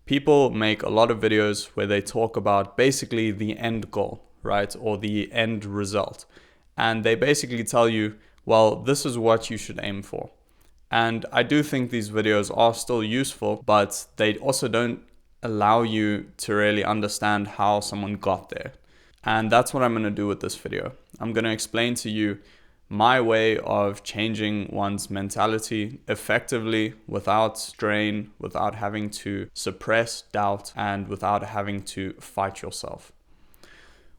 People make a lot of videos where they talk about basically the end goal, right? Or the end result. And they basically tell you, well, this is what you should aim for. And I do think these videos are still useful, but they also don't allow you to really understand how someone got there. And that's what I'm going to do with this video. I'm going to explain to you my way of changing one's mentality effectively without strain, without having to suppress doubt, and without having to fight yourself.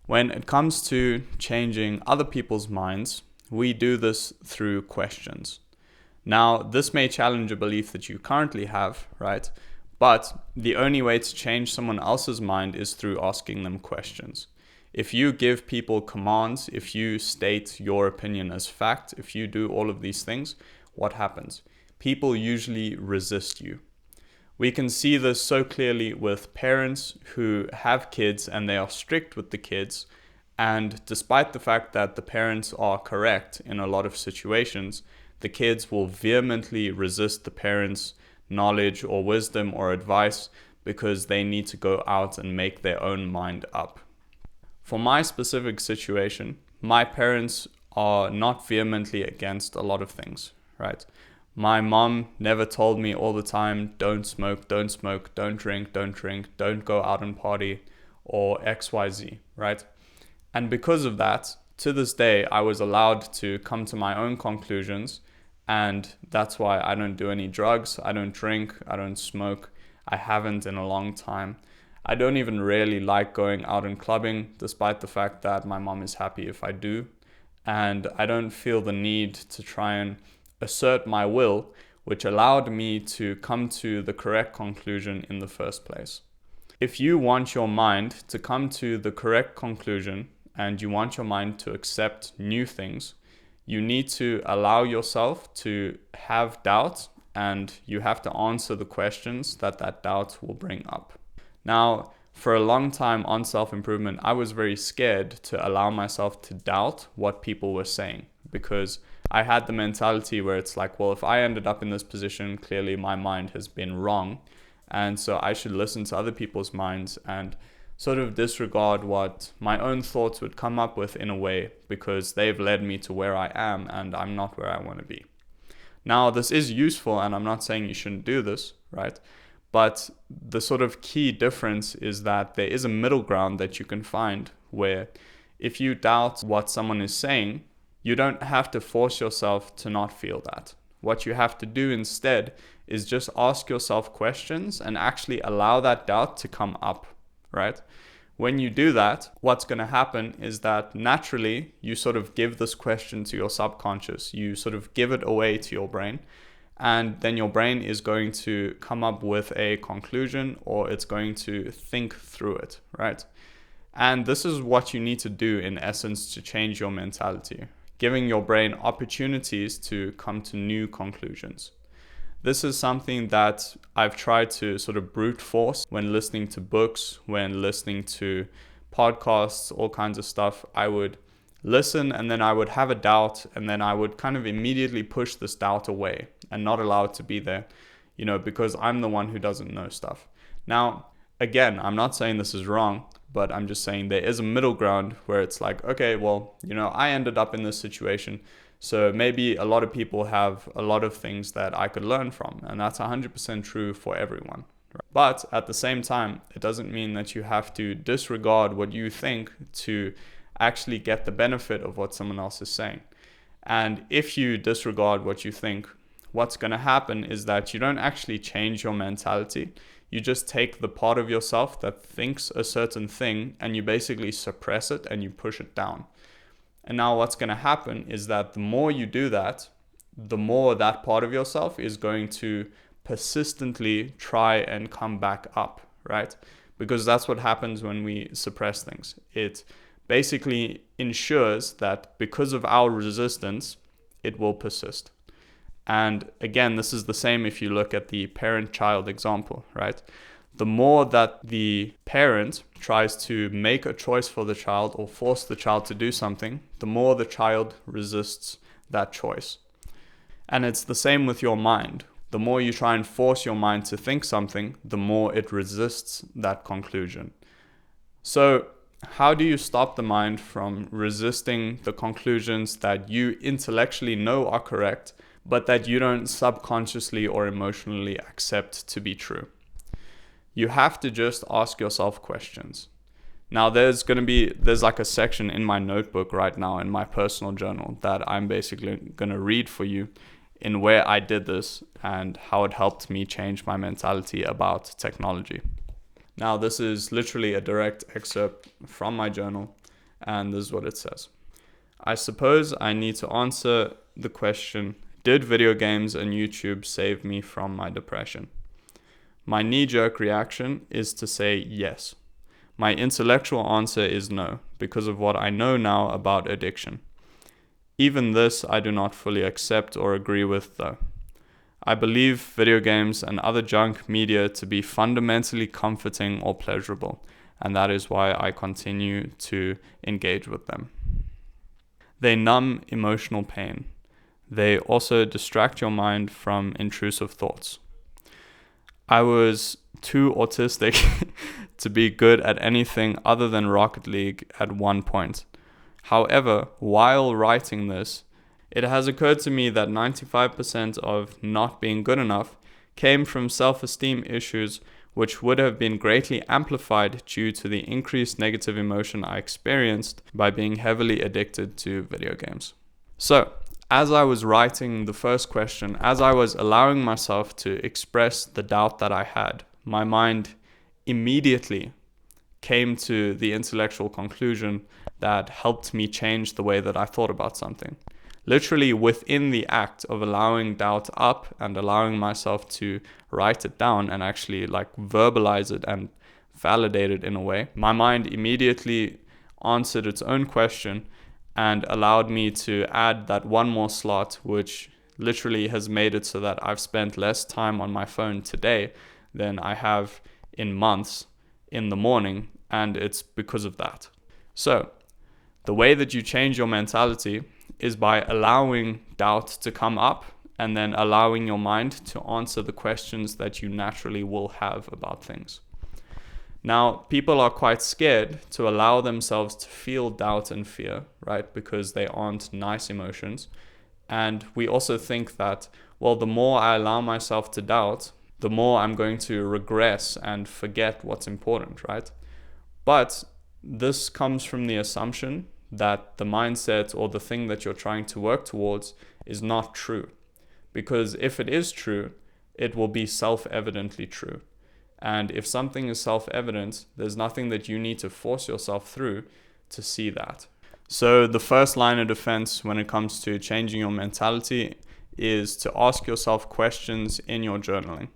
When it comes to changing other people's minds, we do this through questions. Now, this may challenge a belief that you currently have, right? But the only way to change someone else's mind is through asking them questions. If you give people commands, if you state your opinion as fact, if you do all of these things, what happens? People usually resist you. We can see this so clearly with parents who have kids and they are strict with the kids. And despite the fact that the parents are correct in a lot of situations, the kids will vehemently resist the parents' knowledge or wisdom or advice because they need to go out and make their own mind up. For my specific situation, my parents are not vehemently against a lot of things, right? My mom never told me all the time, don't smoke, don't drink, don't go out and party, or XYZ, right? And because of that, to this day, I was allowed to come to my own conclusions. And that's why I don't do any drugs, I don't drink, I don't smoke, I haven't in a long time. I don't even really like going out and clubbing, despite the fact that my mom is happy if I do. And I don't feel the need to try and assert my will, which allowed me to come to the correct conclusion in the first place. If you want your mind to come to the correct conclusion and you want your mind to accept new things, you need to allow yourself to have doubt, and you have to answer the questions that doubt will bring up. Now, for a long time on self-improvement, I was very scared to allow myself to doubt what people were saying, because I had the mentality where it's like, well, if I ended up in this position, clearly my mind has been wrong. And so I should listen to other people's minds and sort of disregard what my own thoughts would come up with in a way, because they've led me to where I am and I'm not where I want to be. Now, this is useful and I'm not saying you shouldn't do this, right? But the sort of key difference is that there is a middle ground that you can find where if you doubt what someone is saying, you don't have to force yourself to not feel that. What you have to do instead is just ask yourself questions and actually allow that doubt to come up. Right? When you do that, what's going to happen is that naturally you sort of give this question to your subconscious. You sort of give it away to your brain, and then your brain is going to come up with a conclusion, or it's going to think through it, right? And this is what you need to do in essence to change your mentality, giving your brain opportunities to come to new conclusions. This is something that I've tried to sort of brute force when listening to books, when listening to podcasts, all kinds of stuff. I would listen and then I would have a doubt, and then I would kind of immediately push this doubt away and not allow it to be there, because I'm the one who doesn't know stuff. Now, again, I'm not saying this is wrong, but I'm just saying there is a middle ground where it's like, okay, well, I ended up in this situation. So maybe a lot of people have a lot of things that I could learn from, and that's 100% true for everyone. But at the same time, it doesn't mean that you have to disregard what you think to actually get the benefit of what someone else is saying. And if you disregard what you think, what's going to happen is that you don't actually change your mentality. You just take the part of yourself that thinks a certain thing and you basically suppress it and you push it down. And now what's going to happen is that the more you do that, the more that part of yourself is going to persistently try and come back up, right? Because that's what happens when we suppress things. It basically ensures that because of our resistance, it will persist. And again, this is the same if you look at the parent-child example, right? The more that the parent tries to make a choice for the child or force the child to do something, the more the child resists that choice. And it's the same with your mind. the more you try and force your mind to think something, the more it resists that conclusion. So how do you stop the mind from resisting the conclusions that you intellectually know are correct, but that you don't subconsciously or emotionally accept to be true? You have to just ask yourself questions. Now there's like a section in my notebook right now in my personal journal that I'm basically going to read for you in where I did this and how it helped me change my mentality about technology. Now this is literally a direct excerpt from my journal, and this is what it says. I suppose I need to answer the question, did video games and YouTube save me from my depression? My knee-jerk reaction is to say yes. My intellectual answer is no, because of what I know now about addiction. Even this I do not fully accept or agree with though. I believe video games and other junk media to be fundamentally comforting or pleasurable, and that is why I continue to engage with them. They numb emotional pain. They also distract your mind from intrusive thoughts. I was too autistic to be good at anything other than Rocket League at one point. However, while writing this, it has occurred to me that 95% of not being good enough came from self-esteem issues, which would have been greatly amplified due to the increased negative emotion I experienced by being heavily addicted to video games. So, as I was writing the first question, as I was allowing myself to express the doubt that I had, my mind immediately came to the intellectual conclusion that helped me change the way that I thought about something. Literally within the act of allowing doubt up and allowing myself to write it down and actually like verbalize it and validate it in a way, my mind immediately answered its own question and allowed me to add that one more slot, which literally has made it so that I've spent less time on my phone today than I have in months in the morning, and it's because of that. So the way that you change your mentality is by allowing doubt to come up and then allowing your mind to answer the questions that you naturally will have about things. Now, people are quite scared to allow themselves to feel doubt and fear, right? Because they aren't nice emotions. And we also think that, well, the more I allow myself to doubt, the more I'm going to regress and forget what's important, right? But this comes from the assumption that the mindset or the thing that you're trying to work towards is not true. Because if it is true, it will be self-evidently true. And if something is self-evident, there's nothing that you need to force yourself through to see that. So the first line of defense when it comes to changing your mentality is to ask yourself questions in your journaling.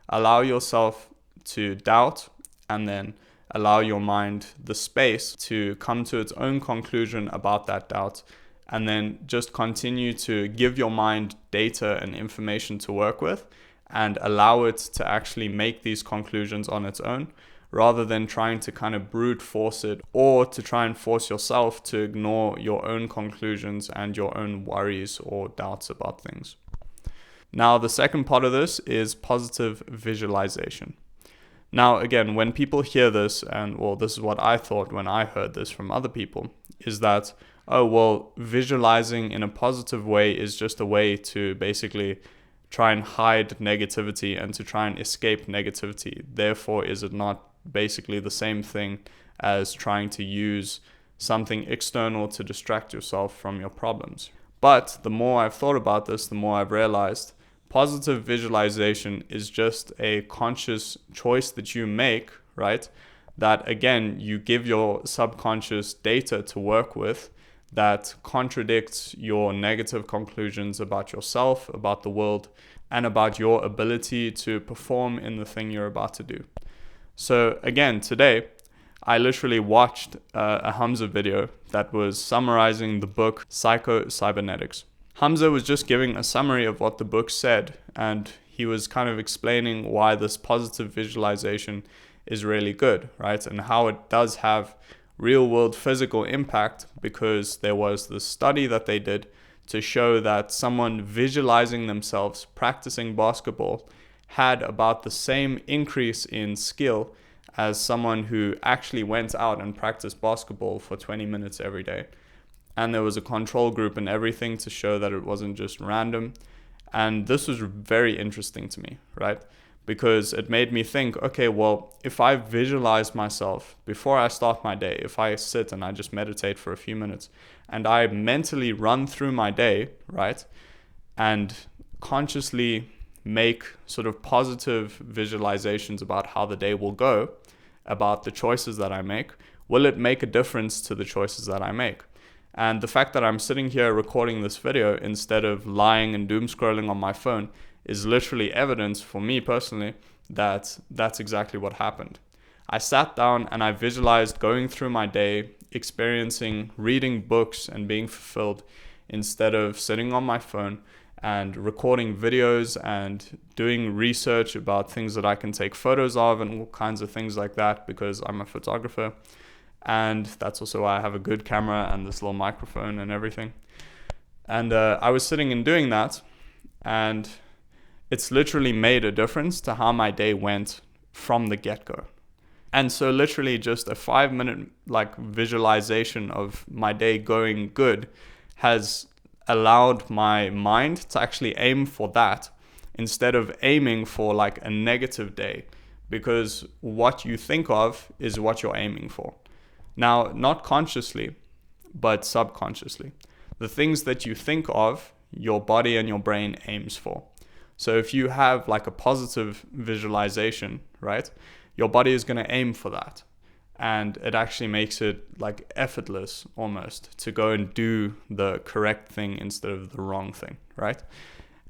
Allow yourself to doubt and then allow your mind the space to come to its own conclusion about that doubt, and then just continue to give your mind data and information to work with and allow it to actually make these conclusions on its own, rather than trying to kind of brute force it or to try and force yourself to ignore your own conclusions and your own worries or doubts about things. Now, the second part of this is positive visualization. Now, again, when people hear this, and well, this is what I thought when I heard this from other people, is that, oh, well, visualizing in a positive way is just a way to basically try and hide negativity and to try and escape negativity. Therefore, is it not basically the same thing as trying to use something external to distract yourself from your problems? But the more I've thought about this, the more I've realized positive visualization is just a conscious choice that you make, right? That again, you give your subconscious data to work with that contradicts your negative conclusions about yourself, about the world, and about your ability to perform in the thing you're about to do. So again, today, I literally watched a Hamza video that was summarizing the book Psycho-Cybernetics. Hamza was just giving a summary of what the book said, and he was kind of explaining why this positive visualization is really good, right? And how it does have real world physical impact, because there was this study that they did to show that someone visualizing themselves practicing basketball had about the same increase in skill as someone who actually went out and practiced basketball for 20 minutes every day. And there was a control group and everything to show that it wasn't just random. And this was very interesting to me, right? Because it made me think, okay, well, if I visualize myself before I start my day, if I sit and I just meditate for a few minutes and I mentally run through my day, right? And consciously make sort of positive visualizations about how the day will go, about the choices that I make, will it make a difference to the choices that I make? And the fact that I'm sitting here recording this video instead of lying and doom scrolling on my phone is literally evidence for me personally that that's exactly what happened. I sat down and I visualized going through my day, experiencing reading books and being fulfilled instead of sitting on my phone and recording videos and doing research about things that I can take photos of and all kinds of things like that, because I'm a photographer. And that's also why I have a good camera and this little microphone and everything. And I was sitting and doing that, and it's literally made a difference to how my day went from the get-go. And so literally just a 5-minute visualization of my day going good has allowed my mind to actually aim for that instead of aiming for a negative day, because what you think of is what you're aiming for. Now, not consciously, but subconsciously. The things that you think of, your body and your brain aims for. So if you have a positive visualization, right, your body is going to aim for that. And it actually makes it effortless almost to go and do the correct thing instead of the wrong thing, right?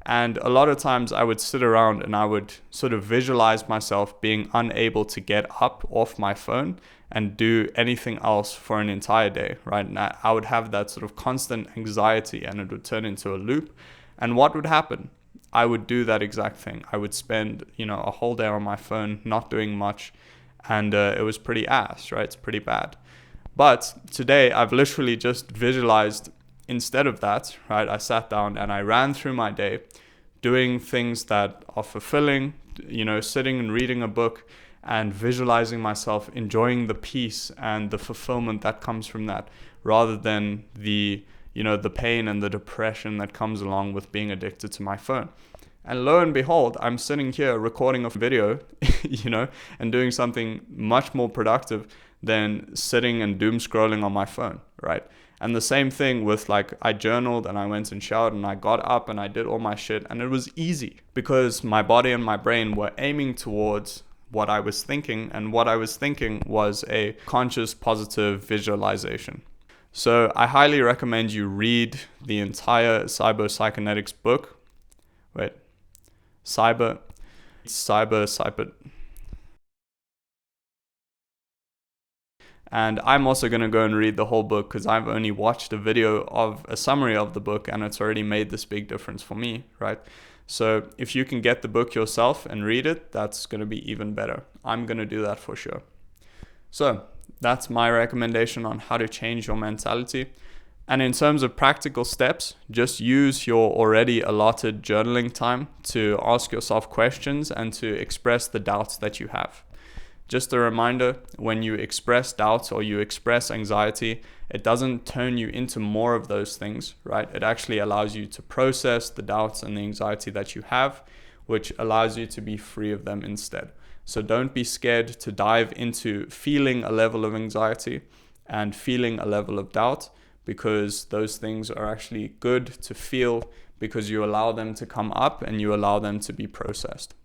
And a lot of times I would sit around and I would sort of visualize myself being unable to get up off my phone and do anything else for an entire day, right? And I would have that sort of constant anxiety and it would turn into a loop. And what would happen? I would do that exact thing. I would spend, a whole day on my phone, not doing much. And it was pretty ass, right? It's pretty bad. But today I've literally just visualized instead of that, right? I sat down and I ran through my day doing things that are fulfilling, sitting and reading a book and visualizing myself enjoying the peace and the fulfillment that comes from that, rather than the pain and the depression that comes along with being addicted to my phone. And lo and behold, I'm sitting here recording a video, and doing something much more productive than sitting and doom scrolling on my phone, right? And the same thing with I journaled and I went and showered and I got up and I did all my shit, and it was easy because my body and my brain were aiming towards what I was thinking, and what I was thinking was a conscious positive visualization. So I highly recommend you read the entire Cyber book. Cyber. And I'm also going to go and read the whole book because I've only watched a video of a summary of the book and it's already made this big difference for me, right? So if you can get the book yourself and read it, that's going to be even better. I'm going to do that for sure. So that's my recommendation on how to change your mentality. And in terms of practical steps, just use your already allotted journaling time to ask yourself questions and to express the doubts that you have. Just a reminder, when you express doubts or you express anxiety, it doesn't turn you into more of those things, right? It actually allows you to process the doubts and the anxiety that you have, which allows you to be free of them instead. So don't be scared to dive into feeling a level of anxiety and feeling a level of doubt, because those things are actually good to feel because you allow them to come up and you allow them to be processed.